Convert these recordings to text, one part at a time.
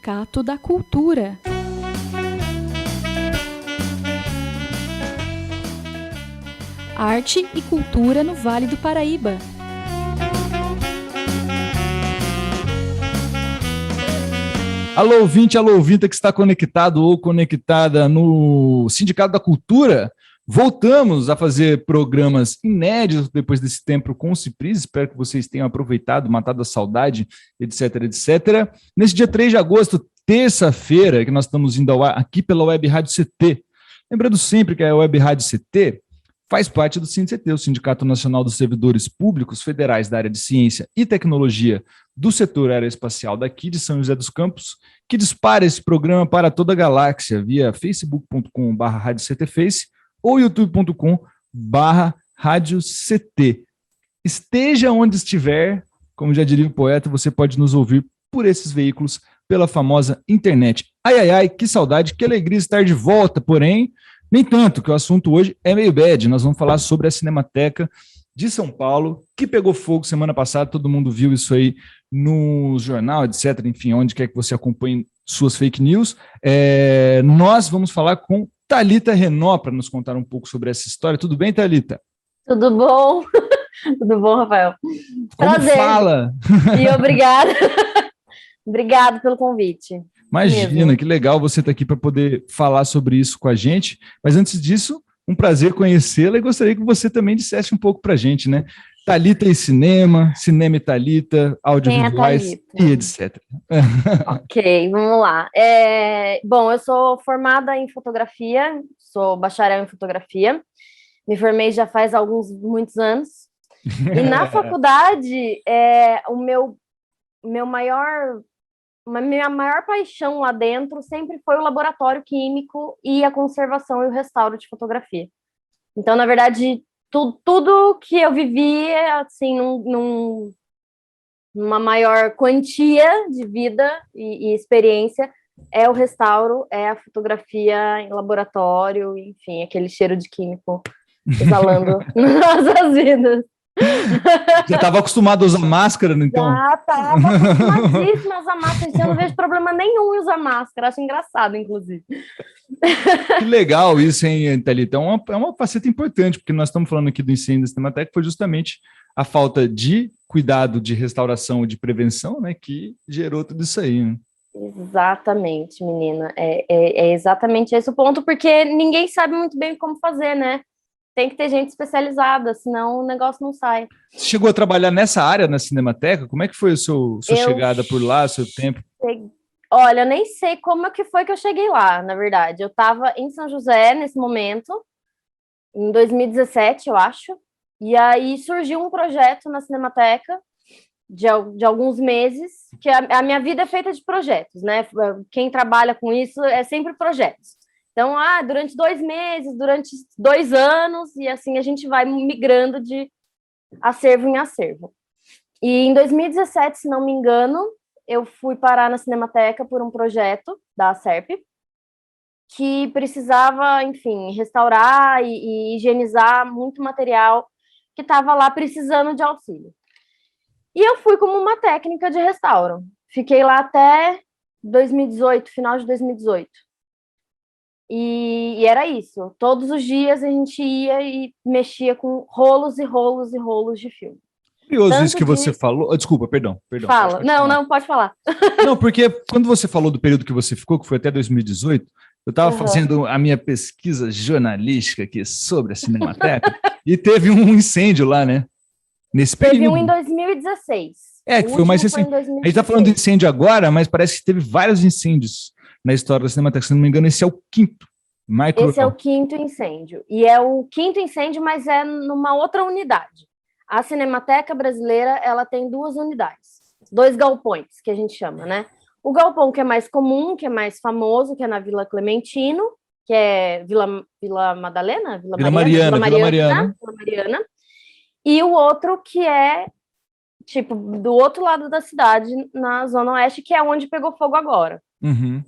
Sindicato da Cultura. Arte e cultura no Vale do Paraíba. Alô, ouvinte que está conectado ou conectada no Sindicato da Cultura. Voltamos a fazer programas inéditos depois desse tempo com o Cipris. Espero que vocês tenham aproveitado, matado a saudade, etc, etc. Nesse dia 3 de agosto, terça-feira, que nós estamos indo ao ar aqui pela Web Rádio CT. Lembrando sempre que a Web Rádio CT faz parte do SINCT, o Sindicato Nacional dos Servidores Públicos Federais da área de Ciência e Tecnologia do setor aeroespacial daqui de São José dos Campos, que dispara esse programa para toda a galáxia via facebook.com/radioctface ou youtube.com/radiocT. Esteja onde estiver, como já diria o poeta, você pode nos ouvir por esses veículos pela famosa internet. Ai, ai, ai, que saudade, que alegria estar de volta, porém, nem tanto, que o assunto hoje é meio bad. Nós vamos falar sobre a Cinemateca de São Paulo, que pegou fogo semana passada, todo mundo viu isso aí no jornal, etc. Enfim, onde quer que você acompanhe suas fake news. Nós vamos falar com Thalita Renault para nos contar um pouco sobre essa história. Tudo bem, Thalita? Tudo bom? Tudo bom, Rafael? Como prazer. Fala? E obrigada. Obrigada pelo convite. Imagina, mesmo. Que legal você estar aqui para poder falar sobre isso com a gente. Mas antes disso, um prazer conhecê-la e gostaria que você também dissesse um pouco para a gente, né? Thalita e cinema e Thalita, audiovisuais Quem é e etc. Ok, vamos lá. Bom, eu sou formada em fotografia, sou bacharel em fotografia, me formei já faz muitos anos. E na faculdade, minha maior paixão lá dentro sempre foi o laboratório químico e a conservação e o restauro de fotografia. Então, na verdade, tudo que eu vivi, assim, numa maior quantia de vida e experiência, é o restauro, é a fotografia em laboratório, enfim, aquele cheiro de químico exalando nas nossas vidas. Já estava acostumado a usar máscara, então? Já estava acostumadíssima a usar máscara, então eu não vejo problema nenhum em usar máscara, acho engraçado, inclusive. Que legal isso, hein, Thalita? É uma faceta importante, porque nós estamos falando aqui do incêndio da Cinemateca, foi justamente a falta de cuidado, de restauração e de prevenção, né, que gerou tudo isso aí, né? Exatamente, menina, é exatamente esse o ponto, porque ninguém sabe muito bem como fazer, né? Tem que ter gente especializada, senão o negócio não sai. Você chegou a trabalhar nessa área na Cinemateca? Como é que foi a sua chegada por lá, seu tempo? Olha, eu nem sei como é que foi que eu cheguei lá, na verdade. Eu estava em São José nesse momento, em 2017, eu acho, e aí surgiu um projeto na Cinemateca de alguns meses, que a minha vida é feita de projetos, né? Quem trabalha com isso é sempre projetos. Então, durante 2 meses, durante 2 anos, e assim a gente vai migrando de acervo em acervo. E em 2017, se não me engano, eu fui parar na Cinemateca por um projeto da Acerp, que precisava, enfim, restaurar e higienizar muito material que estava lá precisando de auxílio. E eu fui como uma técnica de restauro. Fiquei lá até 2018, final de 2018. E era isso. Todos os dias a gente ia e mexia com rolos e rolos e rolos de filme. Curioso isso que você falou. Desculpa, perdão. Fala. Não, pode falar. Não, porque quando você falou do período que você ficou, que foi até 2018, eu estava fazendo a minha pesquisa jornalística aqui sobre a Cinemateca e teve um incêndio lá, né? Nesse período. Teve um em 2016. Que foi o mais recente. A gente está falando de incêndio agora, mas parece que teve vários incêndios na história da Cinemateca. Se não me engano, esse é o 5º. Esse é o 5º incêndio. E é o 5º incêndio, mas é numa outra unidade. A Cinemateca Brasileira, ela tem 2 unidades. 2 galpões, que a gente chama, né? O galpão que é mais comum, que é mais famoso, que é na Vila Clementino, que é Vila Madalena? Vila Mariana. E o outro que é, tipo, do outro lado da cidade, na Zona Oeste, que é onde pegou fogo agora. Uhum.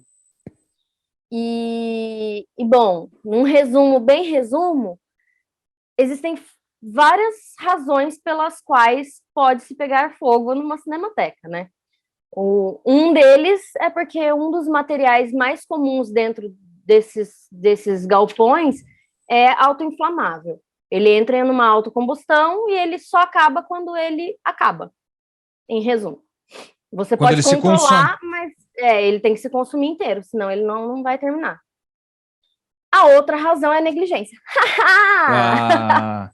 E, bom, num resumo, existem várias razões pelas quais pode se pegar fogo numa cinemateca, né? Um deles é porque um dos materiais mais comuns dentro desses galpões é autoinflamável. Ele entra numa autocombustão e ele só acaba quando ele acaba, em resumo. Você Quando pode ele se consome. controlar, mas ele tem que se consumir inteiro, senão ele não vai terminar. A outra razão é a negligência. Ah,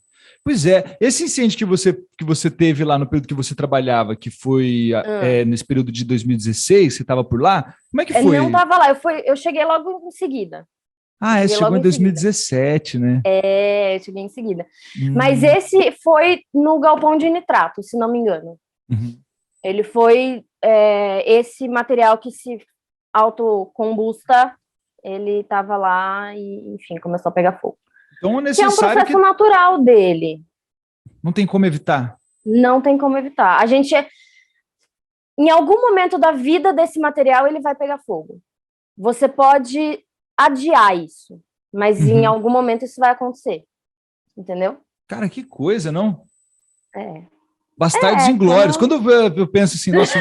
pois é, esse incêndio que você teve lá no período que você trabalhava, que foi nesse período de 2016, você estava por lá, como é que foi? Eu não estava lá, eu cheguei logo em seguida. Você chegou em 2017, né? Eu cheguei em seguida. Mas esse foi no galpão de nitrato, se não me engano. Uhum. Ele foi esse material que se autocombusta, ele estava lá e, enfim, começou a pegar fogo. Então é necessário que é um processo natural dele. Não tem como evitar. Não tem como evitar. A gente, em algum momento da vida desse material, ele vai pegar fogo. Você pode adiar isso, mas em algum momento isso vai acontecer. Entendeu? Cara, que coisa, não? Bastardos Inglórios. Quando eu penso assim, nossa,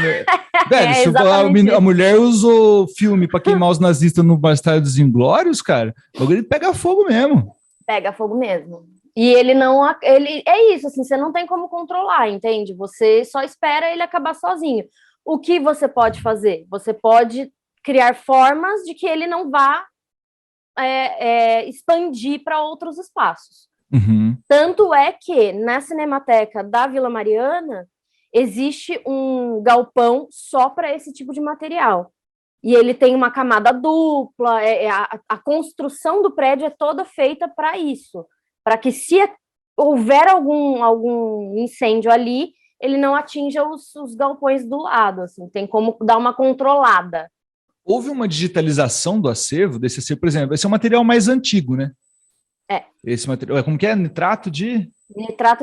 velho, a mulher usou filme para queimar os nazistas no Bastardos Inglórios, cara, ele pega fogo mesmo. Pega fogo mesmo. E ele não. É isso, assim, você não tem como controlar, entende? Você só espera ele acabar sozinho. O que você pode fazer? Você pode criar formas de que ele não vá expandir para outros espaços. Uhum. Tanto é que na Cinemateca da Vila Mariana existe um galpão só para esse tipo de material. E ele tem uma camada dupla, a construção do prédio é toda feita para isso, para que se houver algum incêndio ali, ele não atinja os galpões do lado, assim, tem como dar uma controlada. Houve uma digitalização do acervo, desse acervo, por exemplo, esse é um material mais antigo, né? Esse material, como que é? Nitrato de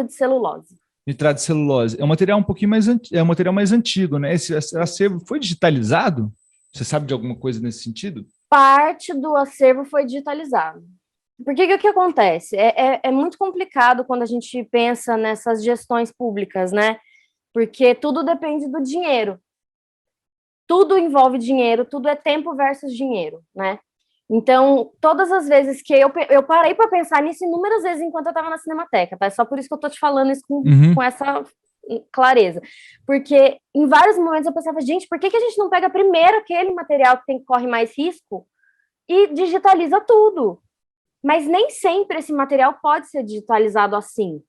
celulose. Nitrato de celulose. É um material um pouquinho mais é um material mais antigo, né? Esse acervo foi digitalizado? Você sabe de alguma coisa nesse sentido? Parte do acervo foi digitalizado. Porque o que acontece? É muito complicado quando a gente pensa nessas gestões públicas, né? Porque tudo depende do dinheiro. Tudo envolve dinheiro, tudo é tempo versus dinheiro, né? Então, todas as vezes que eu parei para pensar nisso inúmeras vezes enquanto eu estava na Cinemateca, tá? É só por isso que eu tô te falando isso com essa clareza. Porque em vários momentos eu pensava, gente, por que a gente não pega primeiro aquele material que corre mais risco e digitaliza tudo? Mas nem sempre esse material pode ser digitalizado assim.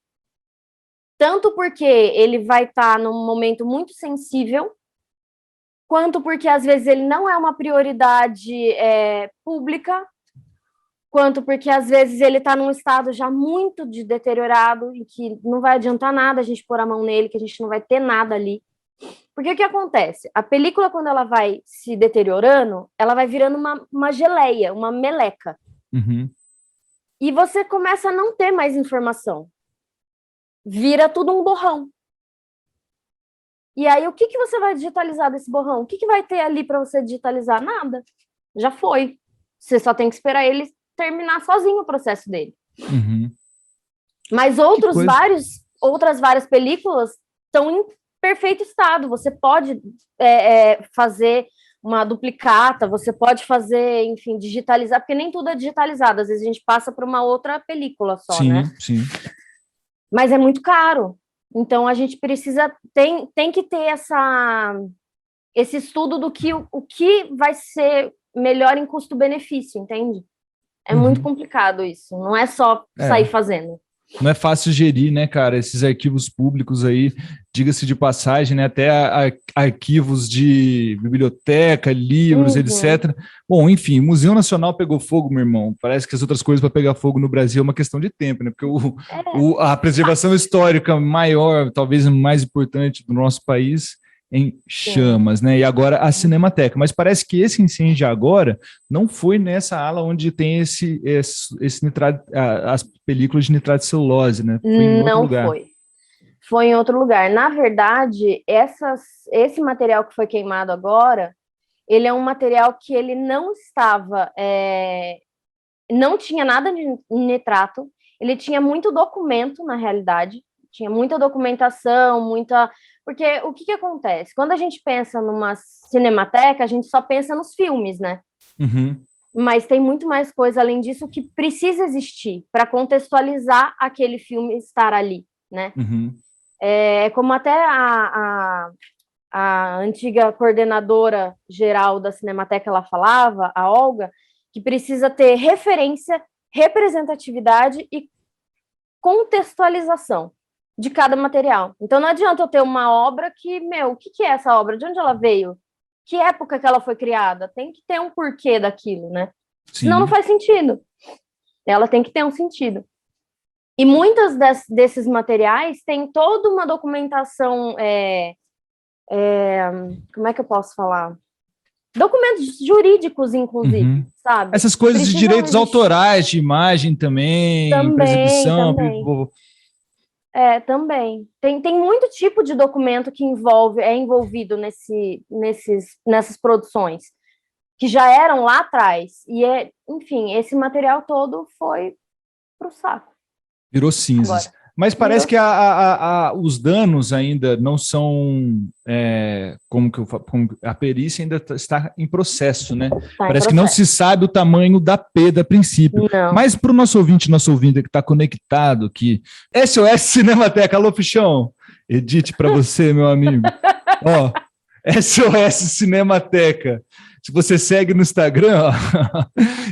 Tanto porque ele vai estar num momento muito sensível, quanto porque, às vezes, ele não é uma prioridade pública, quanto porque, às vezes, ele está num estado já muito deteriorado e que não vai adiantar nada a gente pôr a mão nele, que a gente não vai ter nada ali. Porque o que acontece? A película, quando ela vai se deteriorando, ela vai virando uma geleia, uma meleca. Uhum. E você começa a não ter mais informação. Vira tudo um borrão. E aí, o que você vai digitalizar desse borrão? O que vai ter ali para você digitalizar? Nada. Já foi. Você só tem que esperar ele terminar sozinho o processo dele. Uhum. Mas outras várias películas estão em perfeito estado. Você pode fazer uma duplicata, você pode fazer, enfim, digitalizar, porque nem tudo é digitalizado. Às vezes a gente passa para uma outra película só, né? Sim. Mas é muito caro. Então, a gente precisa, tem que ter esse estudo do que o que vai ser melhor em custo-benefício, entende? É muito complicado isso, não é só sair fazendo. Não é fácil gerir, né, cara, esses arquivos públicos aí, diga-se de passagem, né, até arquivos de biblioteca, livros, etc. Bom, enfim, o Museu Nacional pegou fogo, meu irmão. Parece que as outras coisas para pegar fogo no Brasil é uma questão de tempo, né, porque a preservação histórica maior, talvez mais importante do nosso país, em chamas, né? E agora a Cinemateca. Mas parece que esse incêndio agora não foi nessa ala onde tem esse nitrato, as películas de nitrato de celulose, né? Foi em outro lugar. Não foi. Foi em outro lugar. Na verdade, esse material que foi queimado agora, ele é um material que ele não estava... não tinha nada de nitrato, ele tinha muito documento, na realidade, tinha muita documentação, Porque o que acontece? Quando a gente pensa numa cinemateca, a gente só pensa nos filmes, né? Uhum. Mas tem muito mais coisa além disso que precisa existir para contextualizar aquele filme estar ali, né? Uhum. Como até a antiga coordenadora geral da Cinemateca ela falava, a Olga, que precisa ter referência, representatividade e contextualização de cada material. Então não adianta eu ter uma obra que, o que é essa obra? De onde ela veio? Que época que ela foi criada? Tem que ter um porquê daquilo, né? Senão não Sim. faz sentido. Ela tem que ter um sentido. E muitos desses materiais têm toda uma documentação, como é que eu posso falar? Documentos jurídicos, inclusive, Uhum. sabe? Essas coisas de Precisam direitos existir. autorais, de imagem também, para Também, exibição. também. Também. Tem muito tipo de documento que é envolvido nessas produções, que já eram lá atrás. E, enfim, esse material todo foi pro saco. Virou cinzas. Agora. Mas parece que os danos ainda não são. Como a perícia ainda está em processo, né? Parece que não se sabe o tamanho da perda a princípio. Não. Mas para o nosso ouvinte que está conectado aqui, SOS Cinemateca, alô, Fichão, edite para você, meu amigo. Ó, SOS Cinemateca. Se você segue no Instagram, ó,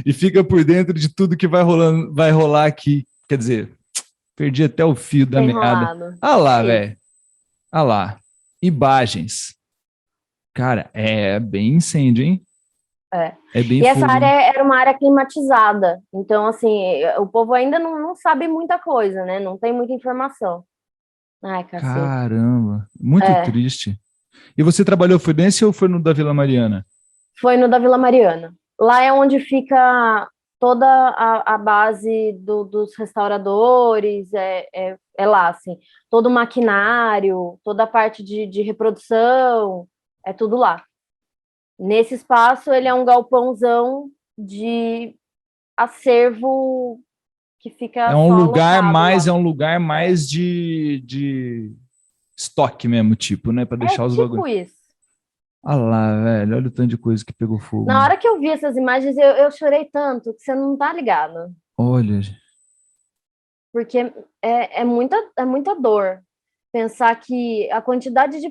e fica por dentro de tudo que vai rolar aqui. Quer dizer, perdi até o fio da meada. Ah lá, velho. Ah lá. Imagens. Cara, é bem incêndio, hein? É bem fogo. Essa área era uma área climatizada. Então, assim, o povo ainda não sabe muita coisa, né? Não tem muita informação. Ai, cacete. Caramba. Muito triste. E você trabalhou, foi nesse ou foi no da Vila Mariana? Foi no da Vila Mariana. Lá é onde fica toda a base dos restauradores, é lá, assim. Todo o maquinário, toda a parte de reprodução, é tudo lá. Nesse espaço, ele é um galpãozão de acervo que fica é um lugar mais de estoque mesmo, tipo, né? Para deixar os tipo bagulhos. isso. Olha lá, velho, olha o tanto de coisa que pegou fogo. Na hora que eu vi essas imagens, eu chorei tanto que você não tá ligado. Olha. Porque é muita dor pensar que a quantidade de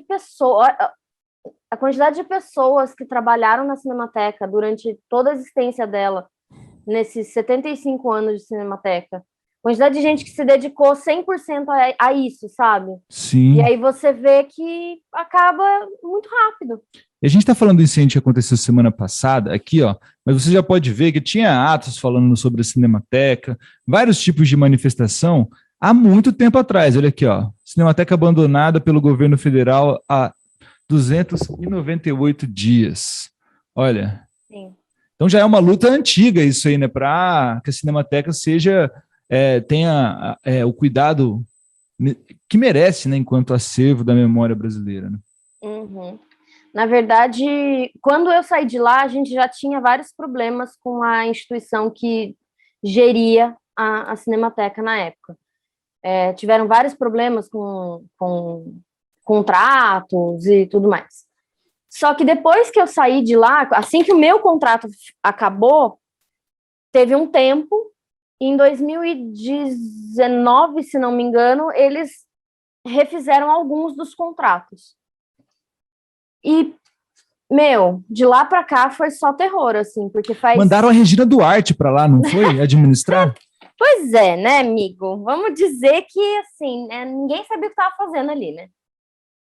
pessoas que trabalharam na Cinemateca durante toda a existência dela, nesses 75 anos de Cinemateca, a quantidade de gente que se dedicou 100% a isso, sabe? Sim. E aí você vê que acaba muito rápido. E a gente está falando do incêndio que aconteceu semana passada, aqui, ó, mas você já pode ver que tinha atos falando sobre a Cinemateca, vários tipos de manifestação há muito tempo atrás. Olha aqui, ó, Cinemateca abandonada pelo governo federal há 298 dias. Olha. Sim. Então já é uma luta antiga isso aí, né? Para que a Cinemateca tenha o cuidado que merece, né? Enquanto acervo da memória brasileira. Né? Uhum. Na verdade, quando eu saí de lá, a gente já tinha vários problemas com a instituição que geria a Cinemateca na época. Tiveram vários problemas com contratos e tudo mais. Só que depois que eu saí de lá, assim que o meu contrato acabou, teve um tempo, e em 2019, se não me engano, eles refizeram alguns dos contratos. E, de lá para cá foi só terror, assim, porque Mandaram a Regina Duarte para lá, não foi? Administrar? Pois é, né, amigo? Vamos dizer que, assim, ninguém sabia o que estava fazendo ali, né?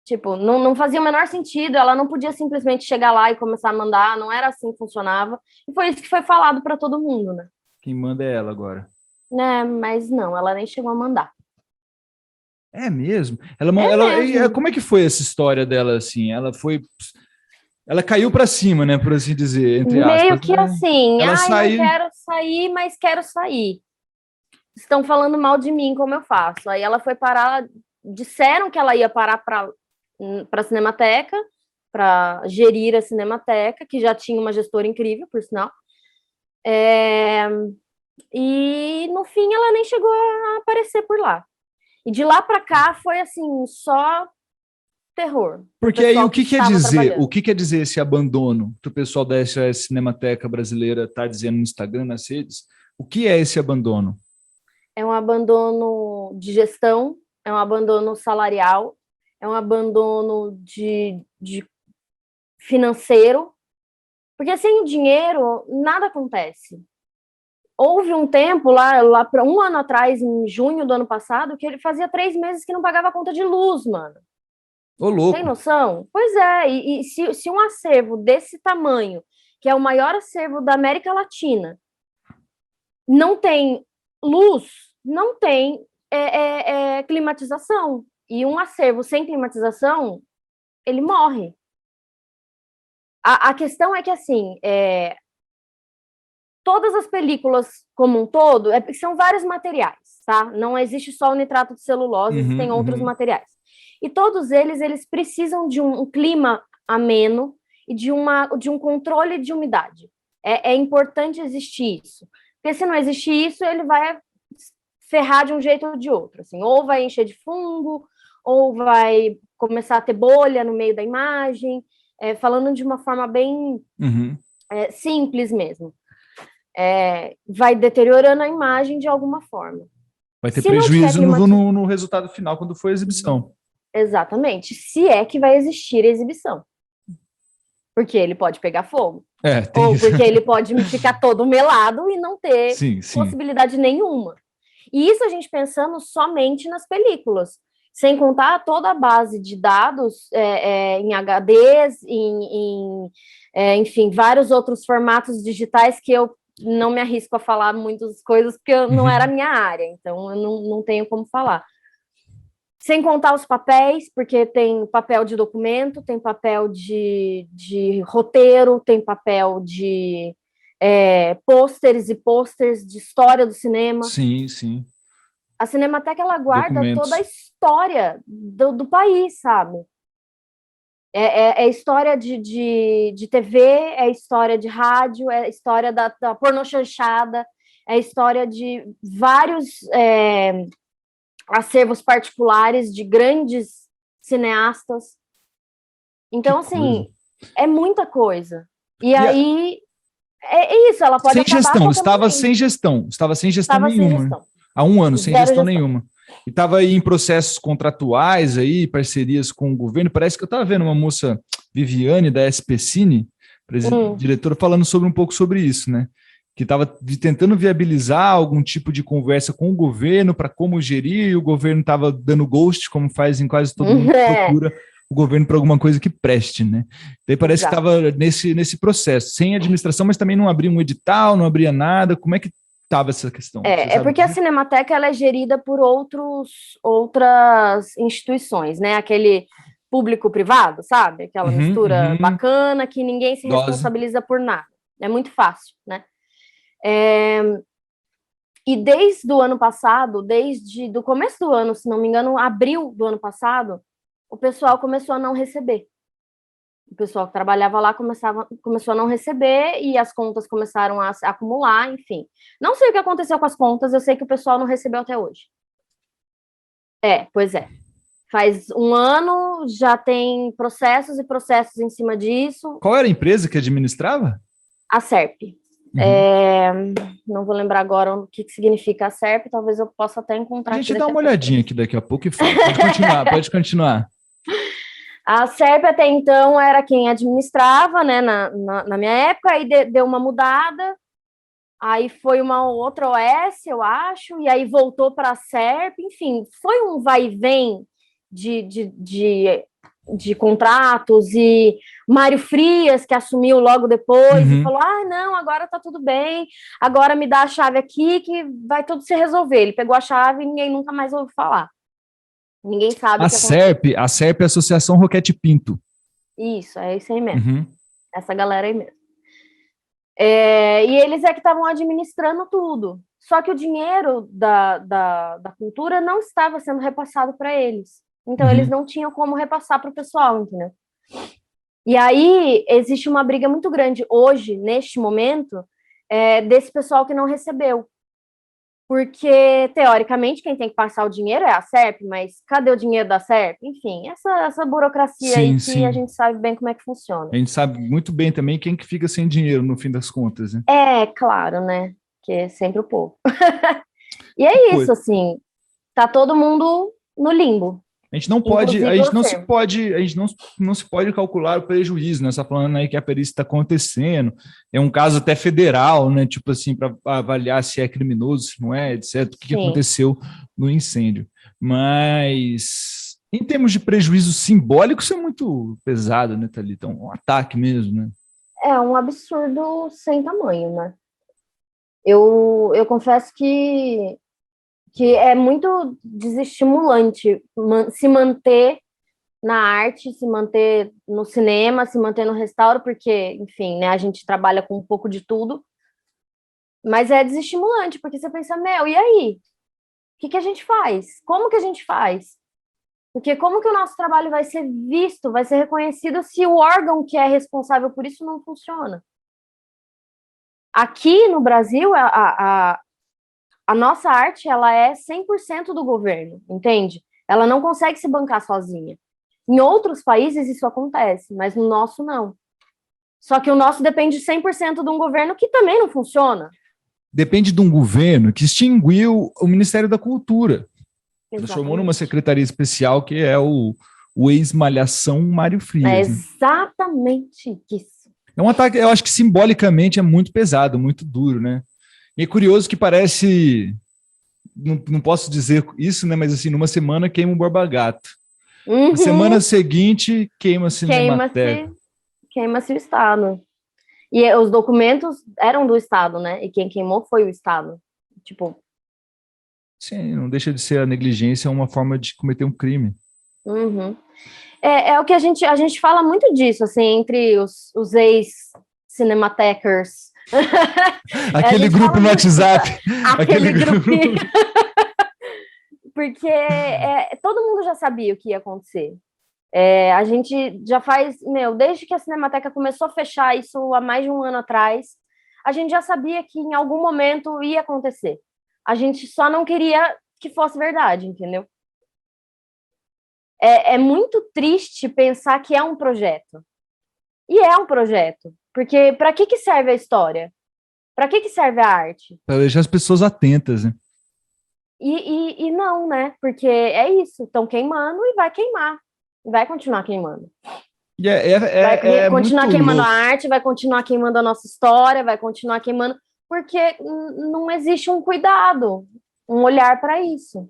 Tipo, não fazia o menor sentido, ela não podia simplesmente chegar lá e começar a mandar, não era assim que funcionava. E foi isso que foi falado para todo mundo, né? Quem manda é ela agora. Né, mas não, ela nem chegou a mandar. É mesmo? Mesmo. Como é que foi essa história dela, assim? Ela caiu para cima, né, por assim dizer, entre aspas. Meio que assim, ela não quero sair, mas quero sair. Estão falando mal de mim, como eu faço. Aí ela foi parar, disseram que ela ia parar para a Cinemateca, para gerir a Cinemateca, que já tinha uma gestora incrível, por sinal. E no fim ela nem chegou a aparecer por lá. E de lá para cá foi assim, só terror. Porque aí pessoal o que que quer estava dizer? trabalhando. O que quer dizer esse abandono que o pessoal da SOS Cinemateca Brasileira está dizendo no Instagram, nas redes? O que é esse abandono? É um abandono de gestão, é um abandono salarial, é um abandono de financeiro, porque sem o dinheiro nada acontece. Houve um tempo, lá para um ano atrás, em junho do ano passado, que ele fazia 3 meses que não pagava a conta de luz, mano. Ô, louco. Tem noção? Pois é, e se um acervo desse tamanho, que é o maior acervo da América Latina, não tem luz, não tem climatização. E um acervo sem climatização, ele morre. A questão é que, assim, todas as películas como um todo, são vários materiais, tá? Não existe só o nitrato de celulose, existem outros materiais. E todos eles precisam de um clima ameno e de um controle de umidade. É importante existir isso. Porque se não existir isso, ele vai ferrar de um jeito ou de outro. Assim, ou vai encher de fungo, ou vai começar a ter bolha no meio da imagem, falando de uma forma bem simples mesmo. Vai deteriorando a imagem de alguma forma. Vai ter prejuízo no resultado final, quando for a exibição. Exatamente. Se é que vai existir a exibição. Porque ele pode pegar fogo. Ou porque ele pode ficar todo melado e não ter possibilidade nenhuma. E isso a gente pensando somente nas películas. Sem contar toda a base de dados em HDs, enfim, vários outros formatos digitais que eu não me arrisco a falar muitas coisas, porque não era a minha área, então eu não tenho como falar. Sem contar os papéis, porque tem papel de documento, tem papel de roteiro, tem papel de pôsteres e pôsteres de história do cinema. Sim, sim. A Cinemateca, ela guarda toda a história do país, sabe? É história de TV, é história de rádio, é história da pornochanchada, é história de vários acervos particulares de grandes cineastas. Então, assim, é muita coisa. E aí, é isso, ela pode sem acabar gestão, estava momento. sem gestão, estava sem gestão Estava nenhuma. sem gestão. Há um ano, sem gestão nenhuma. E estava aí em processos contratuais, aí, parcerias com o governo. Parece que eu estava vendo uma moça, Viviane, da SP Cine, diretora, falando um pouco sobre isso, né? Que estava tentando viabilizar algum tipo de conversa com o governo para como gerir, e o governo estava dando ghost, como faz em quase todo mundo que procura o governo para alguma coisa que preste, né? Daí parece que estava nesse processo, sem administração, mas também não abria um edital, não abria nada. Como é que estava essa questão? Porque a Cinemateca ela é gerida por outras instituições, né? Aquele público-privado, sabe? Aquela mistura bacana que ninguém se responsabiliza por nada. É muito fácil, né? E desde o ano passado, desde do começo do ano, se não me engano, abril do ano passado, o pessoal começou a não receber. O pessoal que trabalhava lá começou a não receber e as contas começaram a acumular, enfim. Não sei o que aconteceu com as contas, eu sei que o pessoal não recebeu até hoje. Pois é. Faz um ano, já tem processos e processos em cima disso. Qual era a empresa que administrava? A SERP. Não vou lembrar agora o que significa a SERP, talvez eu possa até encontrar. A gente dá uma olhadinha aqui daqui a pouco e fala. Pode continuar. A SERP até então era quem administrava, né, na minha época, aí deu uma mudada, aí foi uma outra OS, eu acho, e aí voltou para a SERP, enfim, foi um vai e vem de contratos, e Mário Frias, que assumiu logo depois, e falou, não, agora tá tudo bem, agora me dá a chave aqui que vai tudo se resolver. Ele pegou a chave e ninguém nunca mais ouviu falar. Ninguém sabe a SERP é a Associação Roquete Pinto. Isso, é isso aí mesmo. Essa galera aí mesmo. E eles que estavam administrando tudo. Só que o dinheiro da cultura não estava sendo repassado para eles. Então, eles não tinham como repassar para o pessoal, entendeu? E aí, existe uma briga muito grande hoje, neste momento, desse pessoal que não recebeu. porque, teoricamente, quem tem que passar o dinheiro é a SERP, mas cadê o dinheiro da SERP? Enfim, essa burocracia aí que sim. a gente sabe bem como é que funciona. A gente sabe muito bem também quem que fica sem dinheiro no fim das contas, né? É, claro, né? Que é sempre o povo. E Que é isso, coisa. assim, tá todo mundo no limbo, A gente não pode, a inclusive gente não se você. pode, a gente não se pode calcular o prejuízo, né? Você está falando aí que a perícia está acontecendo, é um caso até federal, né? Tipo assim, para avaliar se é criminoso, se não é, etc. O que Sim. aconteceu no incêndio. Mas em termos de prejuízo simbólico, isso é muito pesado, né, Thalita? Um ataque mesmo, né? É um absurdo sem tamanho, né? Eu confesso que é muito desestimulante se manter na arte, se manter no cinema, se manter no restauro, porque, enfim, né, a gente trabalha com um pouco de tudo, mas é desestimulante, porque você pensa, meu, e aí? O que a gente faz? Como que a gente faz? Porque como que o nosso trabalho vai ser visto, vai ser reconhecido se o órgão que é responsável por isso não funciona? Aqui no Brasil, a nossa arte, ela é 100% do governo, entende? Ela não consegue se bancar sozinha. Em outros países isso acontece, mas no nosso não. Só que o nosso depende 100% de um governo que também não funciona. Depende de um governo que extinguiu o Ministério da Cultura, transformou numa Exatamente. secretaria especial que é o ex-malhação Mário É Frias, né? exatamente isso. É um ataque, eu acho que simbolicamente é muito pesado, muito duro, né? E é curioso que parece, não posso dizer isso, né? Mas assim, numa semana queima o Borba Gato. Na semana Uhum. seguinte, queima a Queima-se, Cinemateca. queima-se o Estado. E os documentos eram do Estado, né? E quem queimou foi o Estado. Tipo, Sim, não deixa de ser a negligência, é uma forma de cometer um crime. uhum. É o que a gente fala muito disso, assim, entre os ex-cinematecers. A Aquele gente grupo fala no muito WhatsApp, aquele aquele grupinho, grupo. porque todo mundo já sabia o que ia acontecer. A gente já faz, desde que a Cinemateca começou a fechar isso há mais de um ano atrás, a gente já sabia que em algum momento ia acontecer. A gente só não queria que fosse verdade, entendeu? É muito triste pensar que é um projeto. E é um projeto. Porque para que serve a história? Para que serve a arte? Para deixar as pessoas atentas, né? E não, né? Porque é isso. Estão queimando e vai queimar. Vai continuar queimando. E Vai é muito continuar queimando a louco. arte, vai continuar queimando a nossa história, vai continuar queimando, porque não existe um cuidado, um olhar para isso.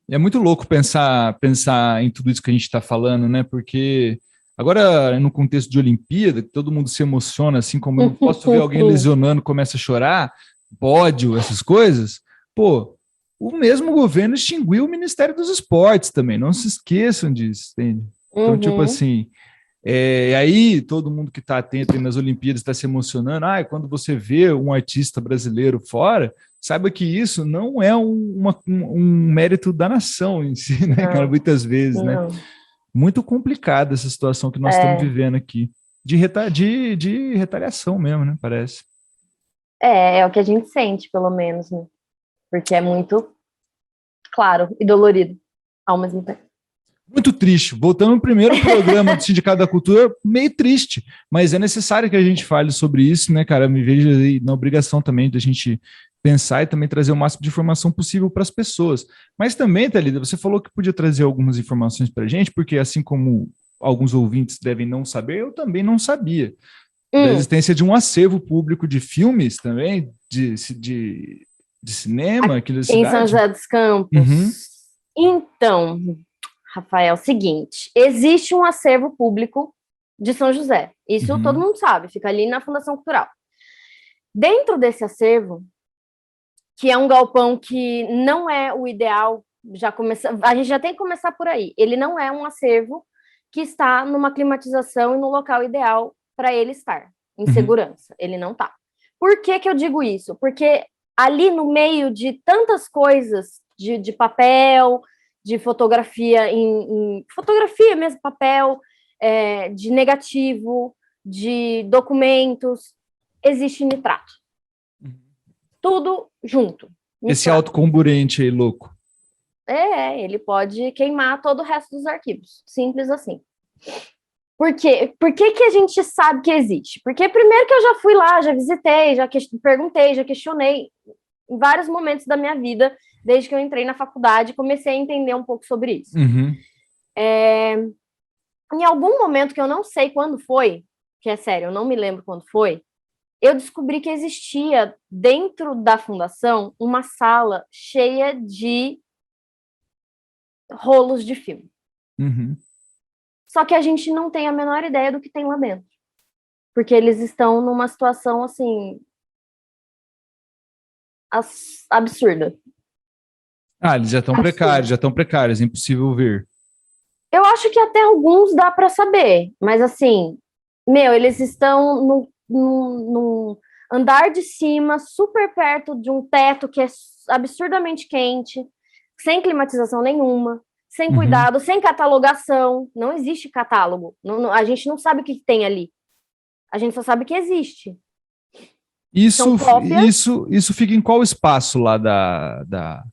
É muito louco pensar em tudo isso que a gente está falando, né? Porque agora, no contexto de Olimpíada, que todo mundo se emociona, assim como eu não posso ver alguém lesionando, começa a chorar, pódio, essas coisas. Pô, o mesmo governo extinguiu o Ministério dos Esportes também, não se esqueçam disso, entende? Então, tipo Uhum. assim, aí todo mundo que está atento aí nas Olimpíadas está se emocionando. Quando você vê um artista brasileiro fora, saiba que isso não é um mérito da nação em si, né, cara? Não, Muitas vezes, né? não. Muito complicada essa situação que nós estamos É, vivendo aqui. De retaliação mesmo, né? Parece. é o que a gente sente, pelo menos, né? Porque é muito claro e dolorido ao mesmo tempo. Muito triste. Voltando ao primeiro programa do Sindicato da Cultura, meio triste, mas é necessário que a gente fale sobre isso, né, cara? Me vejo aí na obrigação também de a gente pensar e também trazer o máximo de informação possível para as pessoas. Mas também, Thalita, você falou que podia trazer algumas informações para a gente, porque assim como alguns ouvintes devem não saber, eu também não sabia da Hum, existência de um acervo público de filmes também, de cinema aqui da em São cidade. José dos Campos. Uhum, Então, Rafael, seguinte, existe um acervo público de São José. Isso todo uhum, mundo sabe, fica ali na Fundação Cultural. Dentro desse acervo, que é um galpão que não é o ideal, a gente já tem que começar por aí. Ele não é um acervo que está numa climatização e no local ideal para ele estar, em uhum. segurança. Ele não está. Por que eu digo isso? Porque ali no meio de tantas coisas de papel, de fotografia em fotografia mesmo, papel, de negativo, de documentos, existe nitrato. Tudo junto. Esse autocomburente aí, louco. Ele pode queimar todo o resto dos arquivos. Simples assim. Por quê? Por que que a gente sabe que existe? Porque primeiro que eu já fui lá, já visitei, já perguntei, já questionei em vários momentos da minha vida, desde que eu entrei na faculdade, comecei a entender um pouco sobre isso. Uhum. Em algum momento, que eu não sei quando foi, que é sério, eu não me lembro quando foi, eu descobri que existia dentro da fundação uma sala cheia de rolos de filme. Uhum. Só que a gente não tem a menor ideia do que tem lá dentro. Porque eles estão numa situação, assim, absurda. Eles já estão precários, é impossível ver. Eu acho que até alguns dá para saber, mas assim, eles estão no andar de cima, super perto de um teto que é absurdamente quente, sem climatização nenhuma, sem cuidado, sem catalogação. Não existe catálogo. A gente não sabe o que tem ali. A gente só sabe que existe. Isso fica em qual espaço lá da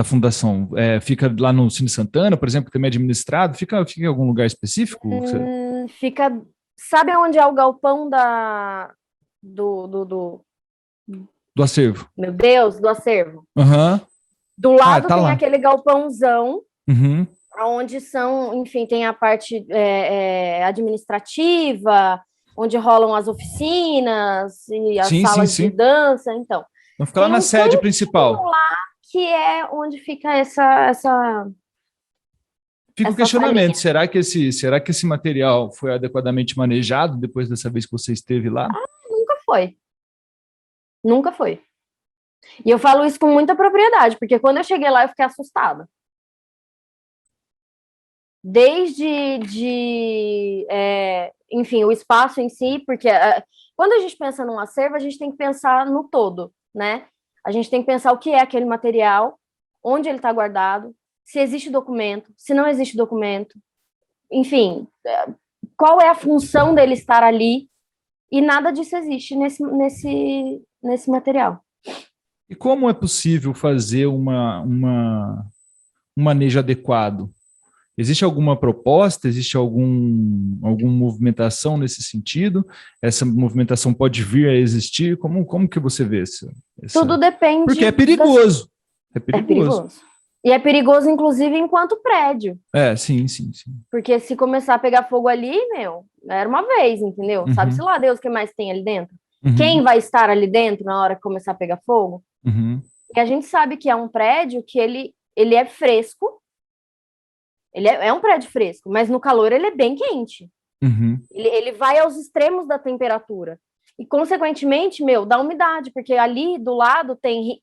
fundação? Fica lá no Cine Santana, por exemplo, que também é administrado? Fica em algum lugar específico? Fica... Sabe onde é o galpão do acervo? Meu Deus, do acervo. Uhum. Do lado tá tem lá. aquele galpãozão, uhum. onde tem a parte administrativa, onde rolam as oficinas e as salas de dança, então. Então fica lá na sede principal. Lá que é onde fica essa Fica o questionamento, será que esse material foi adequadamente manejado depois dessa vez que você esteve lá? Nunca foi. Nunca foi. E eu falo isso com muita propriedade, porque quando eu cheguei lá eu fiquei assustada. Desde enfim, o espaço em si, porque quando a gente pensa num acervo, a gente tem que pensar no todo, né? A gente tem que pensar o que é aquele material, onde ele está guardado, se existe documento, se não existe documento, enfim, qual é a função dele estar ali, e nada disso existe nesse material. E como é possível fazer um manejo adequado? Existe alguma proposta? Existe alguma movimentação nesse sentido? Essa movimentação pode vir a existir? Como que você vê isso? Tudo depende. Porque é perigoso. É perigoso. E é perigoso, inclusive, enquanto prédio. Sim. Porque se começar a pegar fogo ali, era uma vez, entendeu? Uhum. Sabe-se lá Deus o que mais tem ali dentro? Uhum. Quem vai estar ali dentro na hora que começar a pegar fogo? Uhum. E a gente sabe que é um prédio que ele é fresco. Ele é um prédio fresco, mas no calor ele é bem quente. Uhum. Ele vai aos extremos da temperatura. E, consequentemente, da umidade, porque ali do lado tem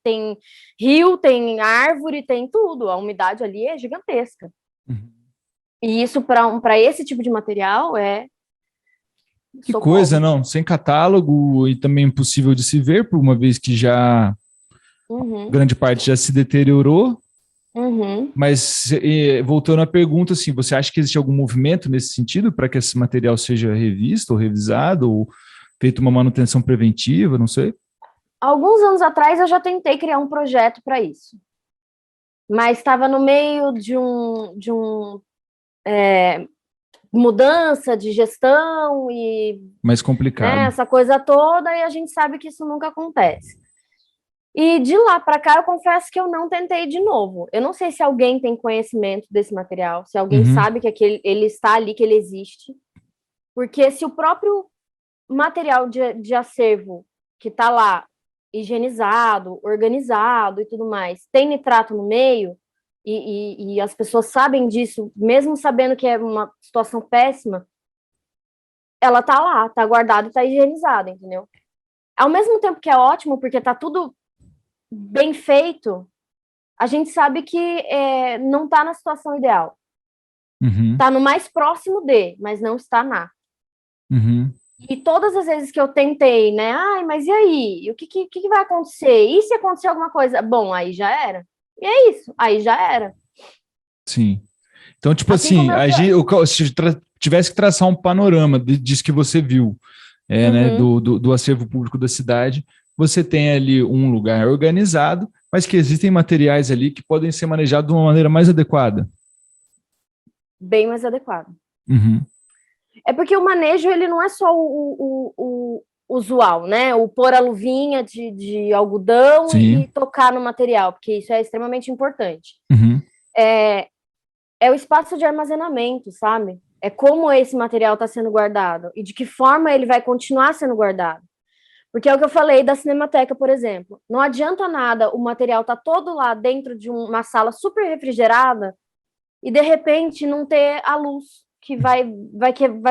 rio, tem árvore, tem tudo. A umidade ali é gigantesca. Uhum. E isso, para esse tipo de material, é... Que coisa, não? Sem catálogo e também impossível de se ver, por uma vez que já grande parte já se deteriorou. Uhum. Mas, voltando à pergunta, assim, você acha que existe algum movimento nesse sentido para que esse material seja revisto ou revisado ou feito uma manutenção preventiva, não sei? Alguns anos atrás eu já tentei criar um projeto para isso, mas estava no meio de mudança de gestão e... Mais complicado. Essa coisa toda, e a gente sabe que isso nunca acontece. E de lá para cá, eu confesso que eu não tentei de novo. Eu não sei se alguém tem conhecimento desse material, se alguém sabe que ele está ali, que ele existe. Porque se o próprio material de acervo que está lá, higienizado, organizado e tudo mais, tem nitrato no meio, e as pessoas sabem disso, mesmo sabendo que é uma situação péssima, ela está lá, está guardada e está higienizada, entendeu? Ao mesmo tempo que é ótimo, porque está tudo bem feito, a gente sabe que não está na situação ideal. Está no mais próximo mas não está na. E todas as vezes que eu tentei, né? Mas e aí? O que vai acontecer? E se acontecer alguma coisa? Bom, aí já era. E é isso, aí já era. Sim. Então, tipo assim, se tivesse que traçar um panorama disso que você viu, né, do acervo público da cidade, você tem ali um lugar organizado mas que existem materiais ali que podem ser manejados de uma maneira mais adequada. Bem mais adequado. Uhum. É porque o manejo, ele não é só o usual, né? O pôr a luvinha de algodão e tocar no material, porque isso é extremamente importante. Uhum. É o espaço de armazenamento, sabe? É como esse material está sendo guardado e de que forma ele vai continuar sendo guardado. Porque é o que eu falei da Cinemateca, por exemplo. Não adianta nada o material tá todo lá dentro de uma sala super refrigerada e, de repente, não ter a luz, que vai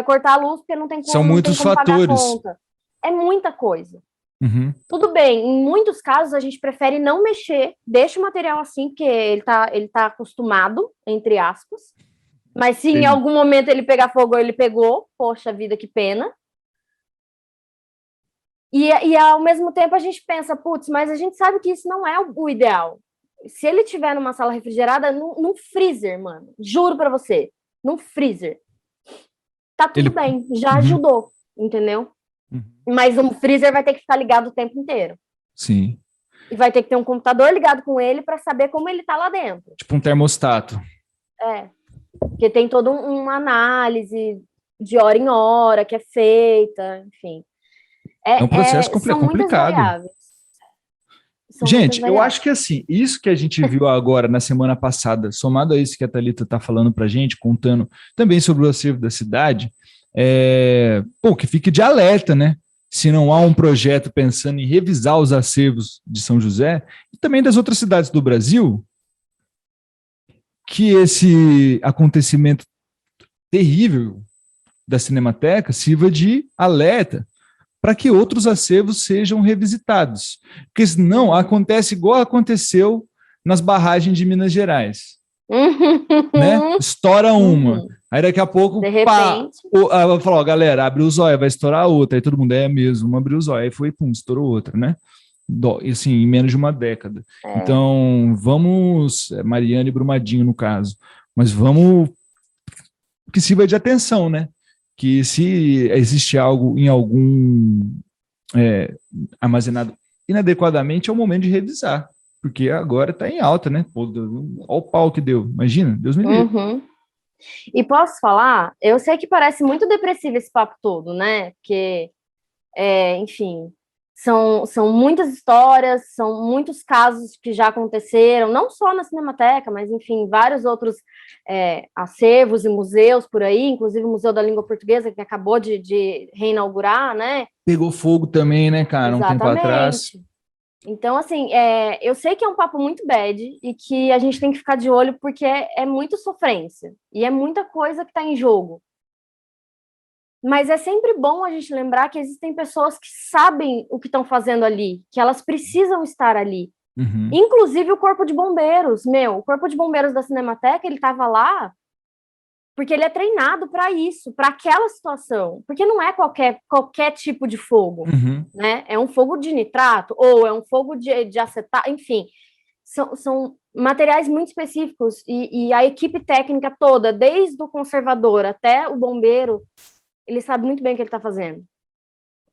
cortar a luz porque não tem como, São muitos fatores. Pagar a conta. É muita coisa. Uhum. Tudo bem, em muitos casos a gente prefere não mexer, deixa o material assim, porque ele tá acostumado, entre aspas. Mas se em algum momento ele pegar fogo, ele pegou, poxa vida, que pena. E ao mesmo tempo a gente pensa, putz, mas a gente sabe que isso não é o ideal. Se ele tiver numa sala refrigerada, num freezer, mano, juro pra você, num freezer, tá tudo bem, já ajudou, entendeu? Mas um freezer vai ter que ficar ligado o tempo inteiro. Sim. E vai ter que ter um computador ligado com ele para saber como ele tá lá dentro. Tipo um termostato. Porque tem toda uma análise de hora em hora que é feita, enfim. É um processo são complicado. Variáveis. Gente, eu acho que assim, isso que a gente viu agora na semana passada, somado a isso que a Thalita está falando para a gente, contando também sobre o acervo da cidade, que fique de alerta, né? Se não há um projeto pensando em revisar os acervos de São José e também das outras cidades do Brasil, que esse acontecimento terrível da Cinemateca sirva de alerta para que outros acervos sejam revisitados. Porque senão acontece igual aconteceu nas barragens de Minas Gerais. Né? Estoura uma. Aí daqui a pouco, de repente, vai falar, galera, abre o zóio, vai estourar outra. Aí todo mundo mesmo, abriu o zóio. Aí foi, pum, estourou outra, né? Assim, em menos de uma década. Então, vamos, Mariana e Brumadinho no caso, mas vamos que sirva de atenção, né? Que se existe algo em algum armazenado inadequadamente, é o momento de revisar, porque agora está em alta, né? Pô, olha o pau que deu, imagina, Deus me livre. E posso falar, eu sei que parece muito depressivo esse papo todo, né? Porque, enfim, são muitas histórias, são muitos casos que já aconteceram, não só na Cinemateca, mas, enfim, vários outros acervos e museus por aí, inclusive o Museu da Língua Portuguesa, que acabou de reinaugurar, né? Pegou fogo também, né, cara, um tempo atrás. Então, assim, eu sei que é um papo muito bad e que a gente tem que ficar de olho porque é muito sofrência e é muita coisa que está em jogo. Mas é sempre bom a gente lembrar que existem pessoas que sabem o que estão fazendo ali, que elas precisam estar ali. Inclusive o Corpo de Bombeiros. O Corpo de Bombeiros da Cinemateca, ele estava lá porque ele é treinado para isso, para aquela situação. Porque não é qualquer tipo de fogo, né? É um fogo de nitrato, ou é um fogo de acetato, enfim. São materiais muito específicos e a equipe técnica toda, desde o conservador até o bombeiro, ele sabe muito bem o que ele está fazendo.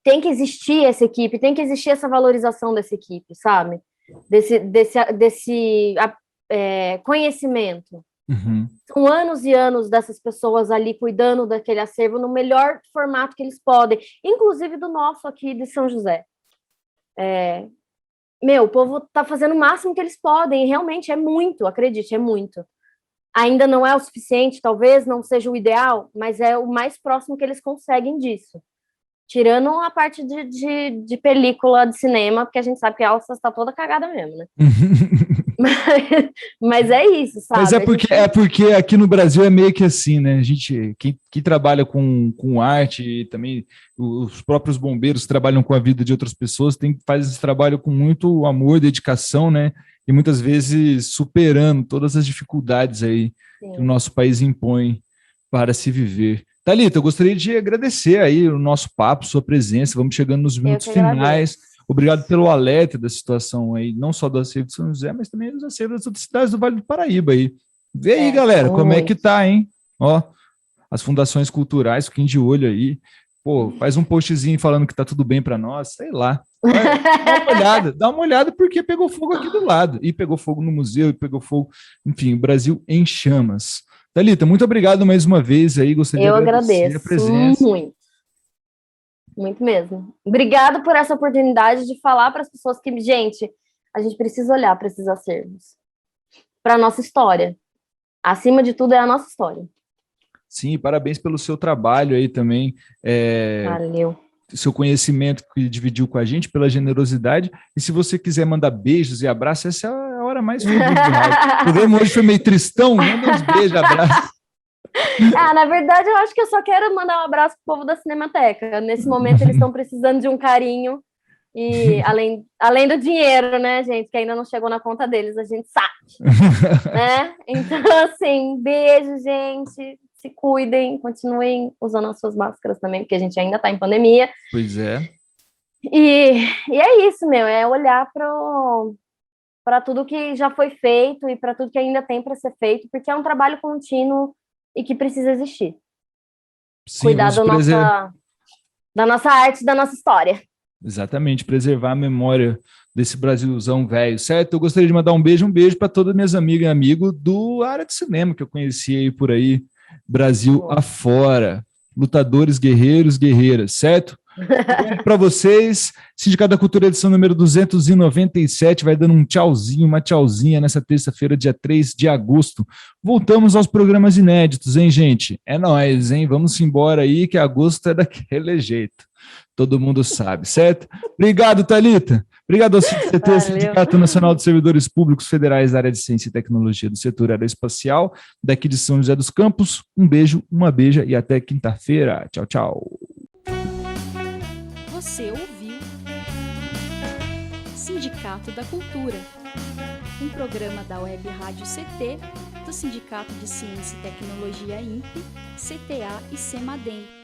Tem que existir essa equipe, tem que existir essa valorização dessa equipe, sabe? Desse conhecimento. São anos e anos dessas pessoas ali cuidando daquele acervo no melhor formato que eles podem, inclusive do nosso aqui de São José. O povo tá fazendo o máximo que eles podem, e realmente é muito, acredite, é muito. Ainda não é o suficiente, talvez não seja o ideal, mas é o mais próximo que eles conseguem disso. Tirando a parte de película de cinema, porque a gente sabe que a Alça está toda cagada mesmo, né? mas é isso, sabe? Mas é porque aqui no Brasil é meio que assim, né? A gente, quem trabalha com arte e também os próprios bombeiros trabalham com a vida de outras pessoas, faz esse trabalho com muito amor, dedicação, né? E muitas vezes superando todas as dificuldades aí que o nosso país impõe para se viver. Thalita, eu gostaria de agradecer aí o nosso papo, sua presença. Vamos chegando nos minutos finais. Obrigado pelo alerta da situação aí, não só do acervo de São José, mas também dos acervos das outras cidades do Vale do Paraíba aí. Vê aí, galera, como é que tá, hein? Ó, as fundações culturais, fiquem de olho aí. Pô, faz um postzinho falando que tá tudo bem para nós, sei lá. Dá uma olhada, porque pegou fogo aqui do lado. E pegou fogo no museu, e pegou fogo, enfim, o Brasil em chamas. Thalita, muito obrigado mais uma vez aí, gostaria Eu de agradecer agradeço a presença. muito, muito mesmo. Obrigado por essa oportunidade de falar para as pessoas que, gente, a gente precisa olhar para esses acervos, para a nossa história. Acima de tudo é a nossa história. Sim, parabéns pelo seu trabalho aí também. Valeu. Seu conhecimento que dividiu com a gente, pela generosidade. E se você quiser mandar beijos e abraços, essa é a hora mais feliz do rádio. O programa hoje foi meio tristão, manda uns beijos, abraços. Na verdade, eu acho que eu só quero mandar um abraço pro povo da Cinemateca. Nesse momento, eles estão precisando de um carinho. E além do dinheiro, né, gente, que ainda não chegou na conta deles, a gente sabe. Né? Então, assim, beijo, gente. Se cuidem, continuem usando as suas máscaras também, porque a gente ainda está em pandemia. Pois é. E é isso, é olhar para tudo que já foi feito e para tudo que ainda tem para ser feito, porque é um trabalho contínuo e que precisa existir. Sim, cuidar da nossa arte, da nossa história. Exatamente, preservar a memória desse Brasilzão velho, certo? Eu gostaria de mandar um beijo para todas as minhas amigas e amigos do área de cinema que eu conheci aí por aí, Brasil afora, lutadores, guerreiros, guerreiras, certo? Para vocês, Sindicato da Cultura, edição número 297, vai dando um tchauzinho, uma tchauzinha nessa terça-feira, dia 3 de agosto. Voltamos aos programas inéditos, hein, gente? É nóis, hein? Vamos embora aí, que agosto é daquele jeito. Todo mundo sabe, certo? Obrigado, Thalita. Obrigado ao CNCT, Sindicato Nacional de Servidores Públicos Federais da área de Ciência e Tecnologia do setor aeroespacial, daqui de São José dos Campos. Um beijo, uma beija e até quinta-feira. Tchau, tchau. Você ouviu Sindicato da Cultura, um programa da Web Rádio CT, do Sindicato de Ciência e Tecnologia INPE, CTA e CEMADEM.